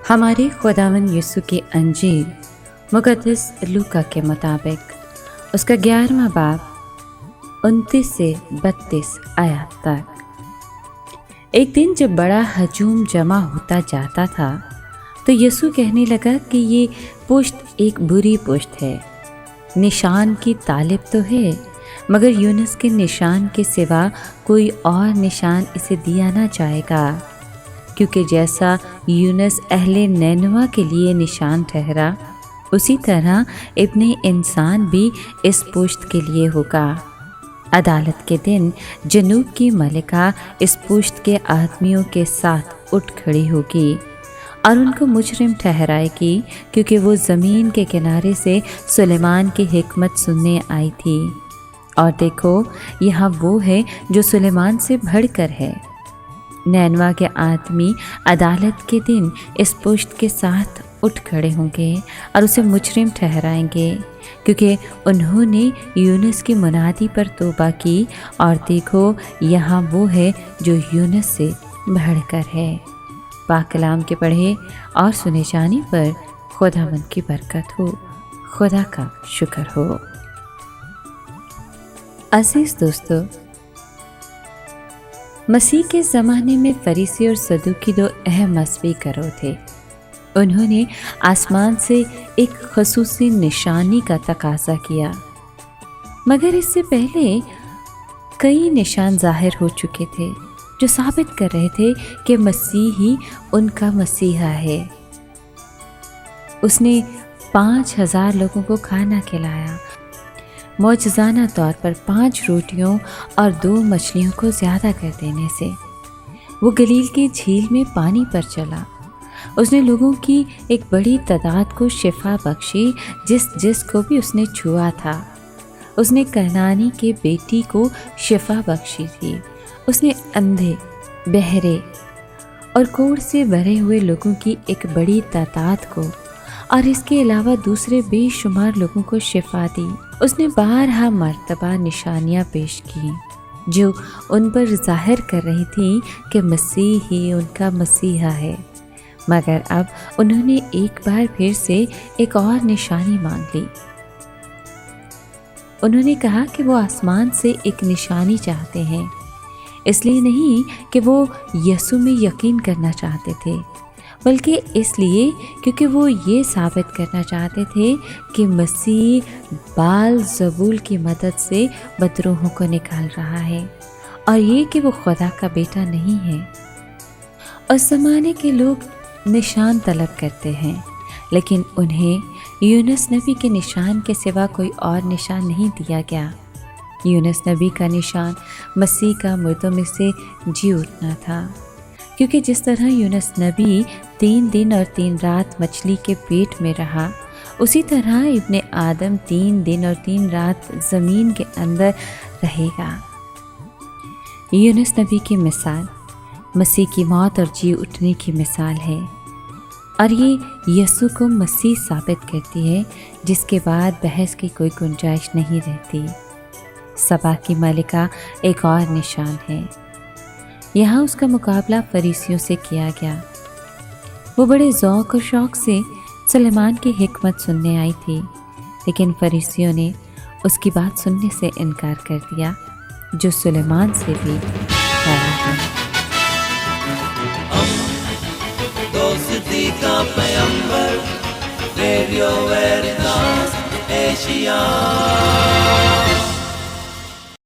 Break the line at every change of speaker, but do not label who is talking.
हमारे खुदावंद यीशु की अंजील मुक़द्दस लूका के मुताबिक उसका 11वां बाब 29 से 32 आयत तक। एक दिन जब बड़ा हजूम जमा होता जाता था तो यीशु कहने लगा कि ये पुश्त एक बुरी पुश्त है। निशान की तालिब तो है, मगर यूनुस के निशान के सिवा कोई और निशान इसे दिया ना जाएगा, क्योंकि जैसा यूनुस अहले नैनवा के लिए निशान ठहरा, उसी तरह इब्ने इंसान भी इस पुश्त के लिए होगा। अदालत के दिन जनूब की मलिका इस पुश्त के आदमियों के साथ उठ खड़ी होगी और उनको मुजरिम ठहराएगी, क्योंकि वो ज़मीन के किनारे से सुलेमान की हिकमत सुनने आई थी। और देखो, यहाँ वो है जो सुलेमान से बढ़कर है। नैनवा के आदमी अदालत के दिन इस पुश्त के साथ उठ खड़े होंगे और उसे मुजरिम ठहराएंगे, क्योंकि उन्होंने यूनुस की मुनादी पर तौबा की। और देखो, यहाँ वो है जो यूनुस से बढ़कर है। पाक कलाम के पढ़े और सुने जाने पर खुदावंद की बरकत हो, खुदा का शुक्र हो। अजीज दोस्तों, मसीह के ज़माने में फरीसी और सदूकी दो अहम मजहबी गिरोह थे। उन्होंने आसमान से एक खसूसी निशानी का तकाजा किया, मगर इससे पहले कई निशान ज़ाहिर हो चुके थे जो साबित कर रहे थे कि मसीह ही उनका मसीहा है। उसने 5000 लोगों को खाना खिलाया। मौजज़ाना तौर पर 5 रोटियों और 2 मछलियों को ज़्यादा कर देने से वो गलील की झील में पानी पर चला। उसने लोगों की एक बड़ी तादाद को शिफा बख्शी जिस को भी उसने छुआ था। उसने कनानी के बेटी को शिफा बख्शी थी। उसने अंधे, बहरे और कोढ़ से भरे हुए लोगों की एक बड़ी तादाद को और इसके अलावा दूसरे बेशुमार लोगों को शिफा दी। उसने 12 मरतबा निशानियाँ पेश की जो उन पर जाहिर कर रही थी कि मसीह ही उनका मसीहा है। मगर अब उन्होंने एक बार फिर से एक और निशानी मांग ली। उन्होंने कहा कि वो आसमान से एक निशानी चाहते हैं, इसलिए नहीं कि वो यीशु में यकीन करना चाहते थे, बल्कि इसलिए क्योंकि वो ये साबित करना चाहते थे कि मसीह बाल ज़बूल की मदद से बदरूहों को निकाल रहा है, और ये कि वो खुदा का बेटा नहीं है। उस ज़माने के लोग निशान तलब करते हैं, लेकिन उन्हें यूनुस नबी के निशान के सिवा कोई और निशान नहीं दिया गया। यूनुस नबी का निशान मसीह का मुर्दों में से जी उठना था, क्योंकि जिस तरह यूनुस नबी 3 दिन और 3 रात मछली के पेट में रहा, उसी तरह इब्ने आदम 3 दिन और 3 रात ज़मीन के अंदर रहेगा। यूनुस नबी की मिसाल मसीह की मौत और जी उठने की मिसाल है, और ये यीशु को मसीह साबित करती है, जिसके बाद बहस की कोई गुंजाइश नहीं रहती। सबा की मलिका एक और निशान है। यहाँ उसका मुकाबला फरीसियों से किया गया। वो बड़े ज़ौक़ और शौक़ से सुलेमान की हिकमत सुनने आई थी, लेकिन फरीसियों ने उसकी बात सुनने से इनकार कर दिया, जो सुलेमान से भी बड़ा है।
दोस्ती का पैगंबर, रेडियो वेरितास एशिया।